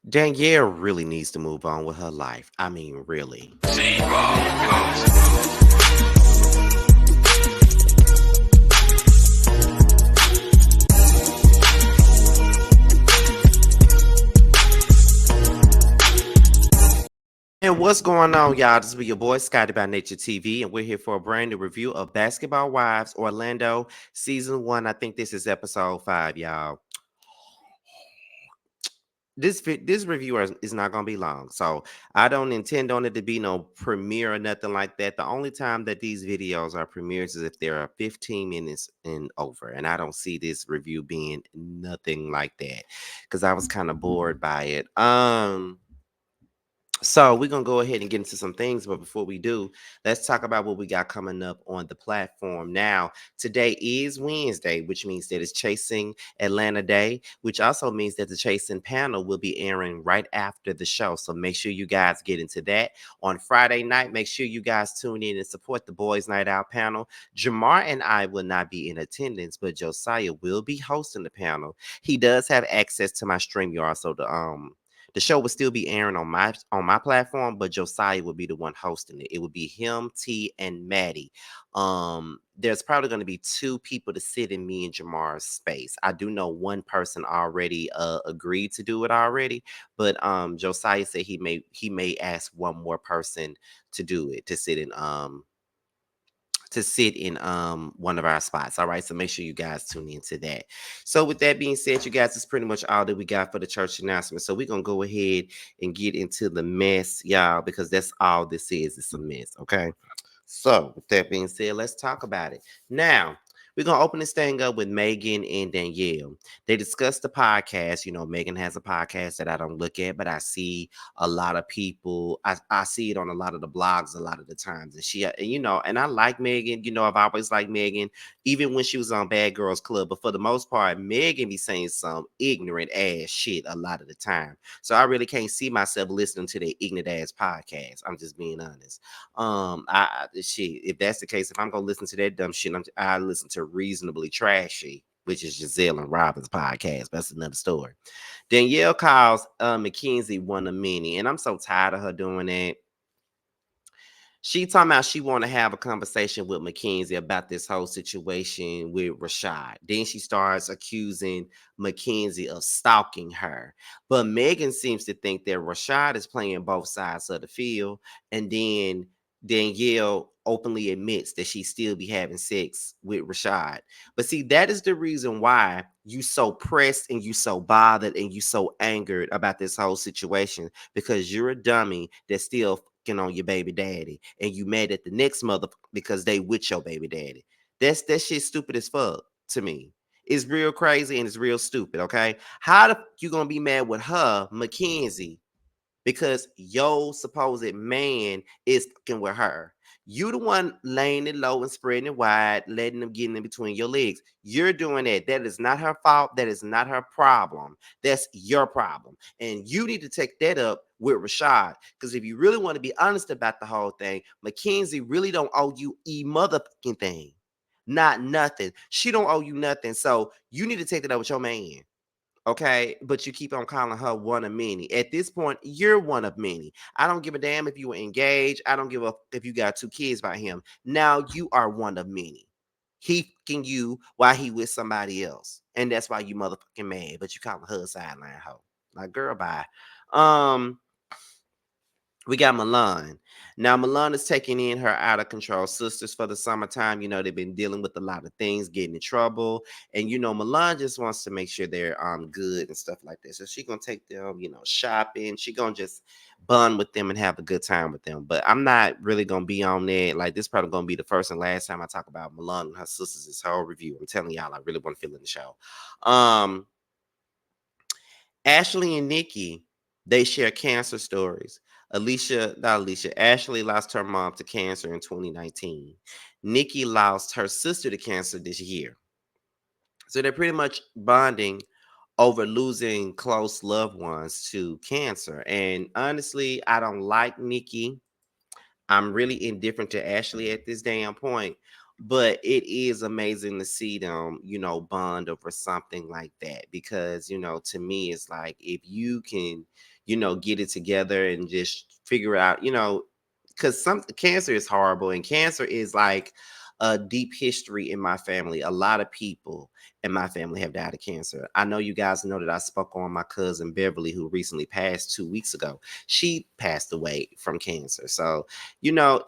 Danielle really needs to move on with her life. I mean, really. And what's going on, y'all? This is your boy Scotty by Nature TV, and we're here for a brand new review of Basketball Wives Orlando Season 1. I think this is episode 5, y'all. This review is not gonna be long, so I don't intend on it to be no premiere or nothing like that. The only time that these videos are premieres is if there are 15 minutes and over, and I don't see this review being nothing like that because I was kind of bored by it. So we're gonna go ahead and get into some things, but before we do, let's talk about what we got coming up on the platform. Now, today is Wednesday, which means that it's Chasing Atlanta Day, which also means that the Chasing panel will be airing right after the show. So make sure you guys get into that. On Friday night, make sure you guys tune in and support the Boys Night Out panel. Jamar and I will not be in attendance, but Josiah will be hosting the panel. He does have access to my StreamYard, so the show will still be airing on my platform, but Josiah will be the one hosting it. It would be him, T, and Maddie. There's probably going to be two people to sit in me and Jamar's space. I do know one person already agreed to do it already, but Josiah said he may ask one more person to do it to sit in one of our spots. All right. So make sure you guys tune into that. So with that being said, you guys, it's pretty much all that we got for the church announcement. So we're gonna go ahead and get into the mess, y'all, because that's all this is. It's a mess. Okay. So with that being said, let's talk about it. Now, we're gonna open this thing up with Megan and Danielle. They discussed the podcast. You know, Megan has a podcast that I don't look at, but I see a lot of people. I see it on a lot of the blogs a lot of the times. And I like Megan. You know, I've always liked Megan, even when she was on Bad Girls Club. But for the most part, Megan be saying some ignorant ass shit a lot of the time. So I really can't see myself listening to the ignorant ass podcast. I'm just being honest. Shit. If that's the case, if I'm gonna listen to that dumb shit, I listen to Reasonably Trashy, which is Giselle and Robin's podcast. That's another story. Danielle calls McKenzie one of many, and I'm so tired of her doing that. She talking about she want to have a conversation with Mackenzie about this whole situation with Rashad. Then she starts accusing Mackenzie of stalking her. But Megan seems to think that Rashad is playing both sides of the field. And then Danielle openly admits that she still be having sex with Rashad. But see, that is the reason why you so pressed and you so bothered and you so angered about this whole situation, because you're a dummy that still on your baby daddy, and you mad at the next mother because they with your baby daddy. That shit stupid as fuck to me. It's real crazy and it's real stupid. Okay, how the you gonna be mad with her, Mackenzie, because your supposed man is fucking with her? You the one laying it low and spreading it wide, letting them get in between your legs. You're doing that. That is not her fault. That is not her problem. That's your problem. And you need to take that up with Rashad. Because if you really want to be honest about the whole thing, Mackenzie really don't owe you a motherfucking thing. Not nothing. She don't owe you nothing. So you need to take that up with your man. Okay, but you keep on calling her one of many. At this point, you're one of many. I don't give a damn if you were engaged. I don't give a if you got 2 kids by him. Now you are one of many. He fucking you while he with somebody else, and that's why you motherfucking mad. But you calling her a sideline hoe. Like, girl, bye. Um, we got Milan. Now, Milan is taking in her out of control sisters for the summertime. You know, they've been dealing with a lot of things, getting in trouble. And, you know, Milan just wants to make sure they're good and stuff like that. So she's going to take them, you know, shopping. She's going to just bond with them and have a good time with them. But I'm not really going to be on that. Like, this probably going to be the first and last time I talk about Milan and her sisters this whole review. I'm telling y'all, I really want to feel in the show. Um, Ashley and Nikki, they share cancer stories. Ashley lost her mom to cancer in 2019. Nikki lost her sister to cancer this year. So they're pretty much bonding over losing close loved ones to cancer. And honestly, I don't like Nikki. I'm really indifferent to Ashley at this damn point. But it is amazing to see them, bond over something like that. Because, to me, it's like if you can, get it together and just figure out, because some cancer is horrible, and cancer is like a deep history in my family. A lot of people in my family have died of cancer. I know you guys know that I spoke on my cousin Beverly, who recently passed 2 weeks ago. She passed away from cancer. So, cancer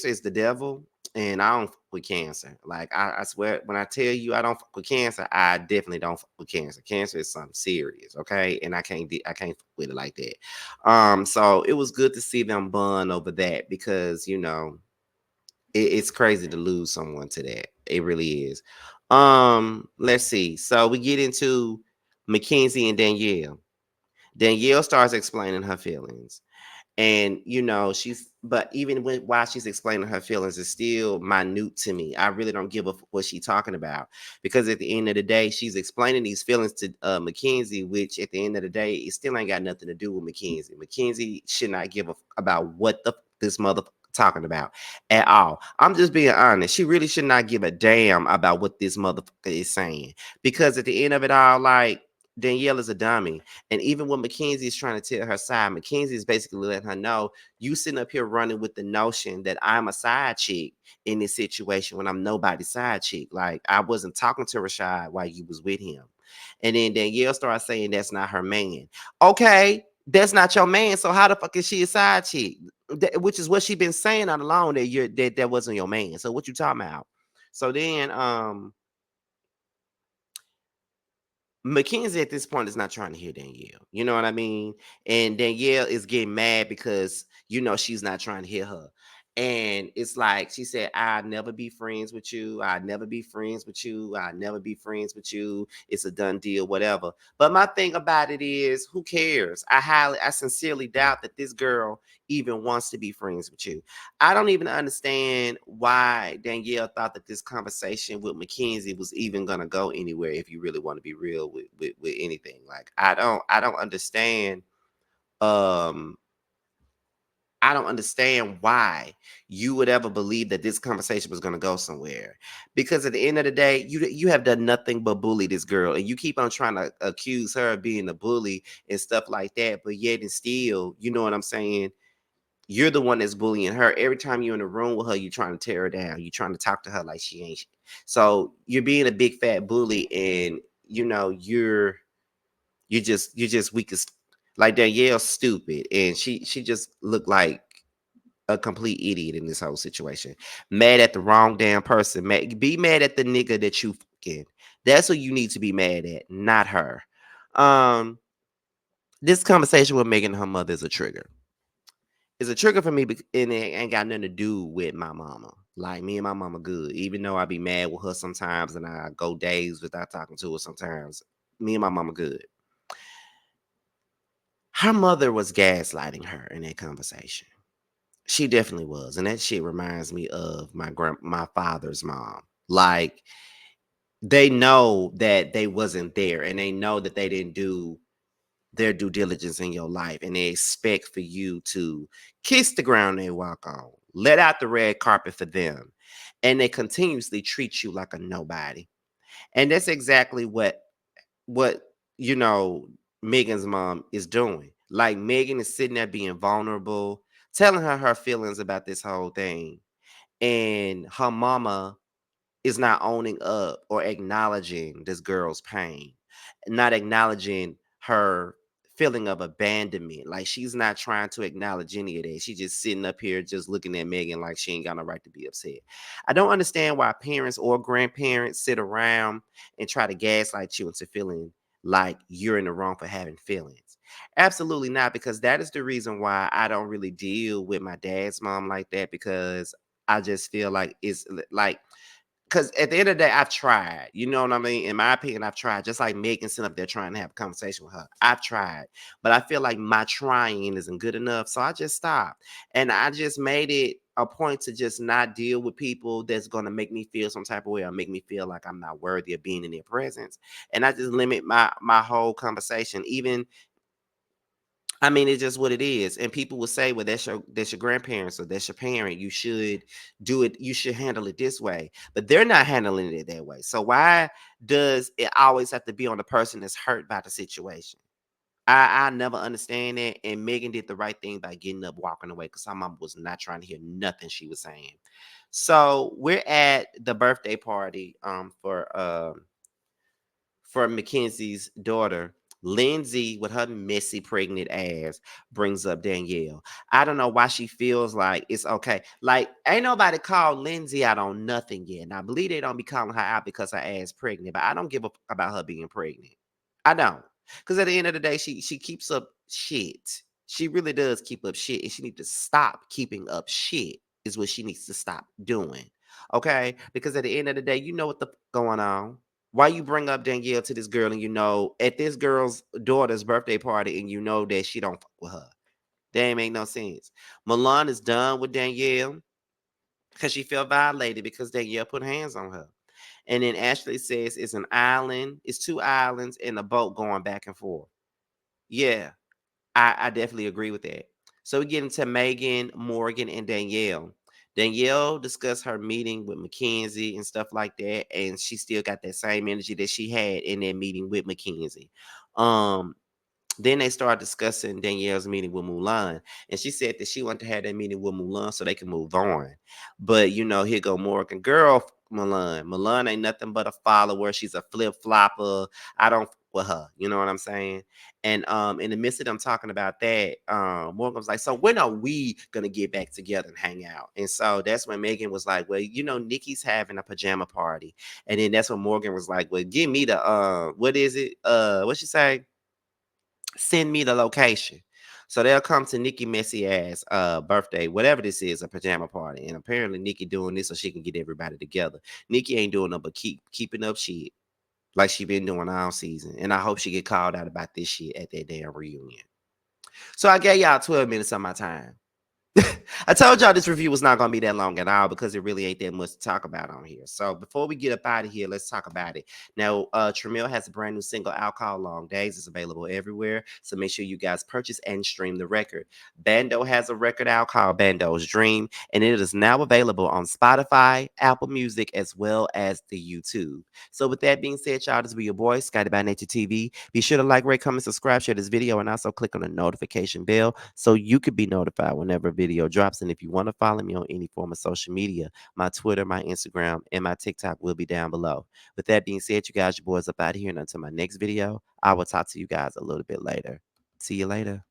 is the devil, and I don't fuck with cancer. Like I swear, when I tell you I don't fuck with cancer, I definitely don't fuck with cancer. Cancer is something serious, okay? And I can't fuck with it like that. So it was good to see them bond over that, because it's crazy to lose someone to that. It really is. Let's see. So we get into Mackenzie and Danielle. Danielle starts explaining her feelings. And she's, but even while she's explaining her feelings, it's still minute to me. I really don't give a what she's talking about, because at the end of the day, she's explaining these feelings to Mackenzie, which at the end of the day, it still ain't got nothing to do with Mackenzie. Mackenzie should not give a about what this mother talking about at all. I'm just being honest. She really should not give a damn about what this motherfucker is saying, because at the end of it all, like, Danielle is a dummy. And even when Mackenzie is trying to tell her side, Mackenzie is basically letting her know, you sitting up here running with the notion that I'm a side chick in this situation when I'm nobody's side chick. Like, I wasn't talking to Rashad while you was with him. And then Danielle starts saying that's not her man. Okay, that's not your man. So how the fuck is she a side chick? Which is what she been saying all along, that wasn't your man. So what you talking about? So then Mackenzie at this point is not trying to hear Danielle. You know what I mean? And Danielle is getting mad because, she's not trying to hear her. And it's like she said, I'd never be friends with you. I'd never be friends with you. I'd never be friends with you. It's a done deal, whatever. But my thing about it is, who cares? I sincerely doubt that this girl even wants to be friends with you. I don't even understand why Danielle thought that this conversation with Mackenzie was even gonna go anywhere. If you really want to be real with anything, like, I don't understand. Um, I don't understand why you would ever believe that this conversation was gonna go somewhere. Because at the end of the day, you have done nothing but bully this girl, and you keep on trying to accuse her of being a bully and stuff like that. But yet and still, you know what I'm saying? You're the one that's bullying her. Every time you're in the room with her, you're trying to tear her down. You're trying to talk to her like she ain't. So you're being a big fat bully, and you're just weak as, like, Danielle's stupid, and she just looked like a complete idiot in this whole situation. Mad at the wrong damn person. Be mad at the nigga that you fucking. That's who you need to be mad at, not her. Um, this conversation with Megan and her mother is a trigger. It's a trigger for me, and it ain't got nothing to do with my mama. Like, me and my mama good. Even though I be mad with her sometimes, and I go days without talking to her sometimes, me and my mama good. Her mother was gaslighting her in that conversation. She definitely was, and that shit reminds me of my father's mom. Like, they know that they wasn't there, and they know that they didn't do their due diligence in your life, and they expect for you to kiss the ground they walk on, let out the red carpet for them, and they continuously treat you like a nobody. And that's exactly what you know Megan's mom is doing. Like, Megan is sitting there being vulnerable, telling her feelings about this whole thing, and her mama is not owning up or acknowledging this girl's pain, not acknowledging her feeling of abandonment. Like, she's not trying to acknowledge any of that. She's just sitting up here just looking at Megan like she ain't got no right to be upset. I don't understand why parents or grandparents sit around and try to gaslight you into feeling like you're in the wrong for having feelings. Absolutely not, because that is the reason why I don't really deal with my dad's mom like that, because I just feel like it's like, because at the end of the day, I've tried. You know what I mean? In my opinion, I've tried. Just like Megan sitting up there trying to have a conversation with her. I've tried. But I feel like my trying isn't good enough. So I just stopped. And I just made it a point to just not deal with people that's going to make me feel some type of way, or make me feel like I'm not worthy of being in their presence. And I just limit my whole conversation. Even I mean, it's just what it is. And people will say, well, that's your grandparents or that's your parent. You should do it, you should handle it this way. But they're not handling it that way. So why does it always have to be on the person that's hurt by the situation? I never understand that. And Megan did the right thing by getting up, walking away, because her mom was not trying to hear nothing she was saying. So we're at the birthday party for Mackenzie's daughter. Lindsay, with her messy pregnant ass, brings up Danielle. I don't know why she feels like it's okay. Like, ain't nobody called Lindsay out on nothing yet. And I believe they don't be calling her out because her ass pregnant, but I don't give a fuck about her being pregnant. I don't. Because at the end of the day, she keeps up shit. She really does keep up shit. And she needs to stop keeping up shit, is what she needs to stop doing. Okay? Because at the end of the day, you know what the going on. Why you bring up Danielle to this girl and you know at this girl's daughter's birthday party and you know that she don't fuck with her? That ain't make no sense. Milan is done with Danielle because she felt violated because Danielle put hands on her. And then Ashley says it's an island, it's two islands and a boat going back and forth. Yeah, I definitely agree with that. So we get into Megan, Morgan, and Danielle. Danielle discussed her meeting with Mackenzie and stuff like that, and she still got that same energy that she had in that meeting with Mackenzie. Um, then they started discussing Danielle's meeting with Mulan, and she said that she wanted to have that meeting with Mulan so they can move on. But here go Morgan, girl, Mulan. Mulan ain't nothing but a follower. She's a flip flopper. I don't with her. You know what I'm saying? And in the midst of them talking about that, Morgan was like, "So when are we gonna get back together and hang out?" And so that's when Megan was like, "Well, Nikki's having a pajama party," and then that's when Morgan was like, "Well, give me the what is it? What she say? Send me the location." So they'll come to Nikki messy ass birthday, whatever this is, a pajama party. And apparently Nikki doing this so she can get everybody together. Nikki ain't doing nothing but keeping up shit like she been doing all season. And I hope she get called out about this shit at that damn reunion. So I gave y'all 12 minutes of my time. I told y'all this review was not going to be that long at all because it really ain't that much to talk about on here. So before we get up out of here, let's talk about it. Now, Tramiel has a brand new single out called Long Days. It's available everywhere. So make sure you guys purchase and stream the record. Bando has a record out called Bando's Dream, and it is now available on Spotify, Apple Music, as well as the YouTube. So with that being said, y'all, this will be your boy, Scotty by Nature TV. Be sure to like, rate, comment, subscribe, share this video, and also click on the notification bell so you could be notified whenever a video drops. And if you want to follow me on any form of social media, my Twitter, my Instagram, and my TikTok will be down below. With that being said, you guys, your boys up out of here. And until my next video, I will talk to you guys a little bit later. See you later.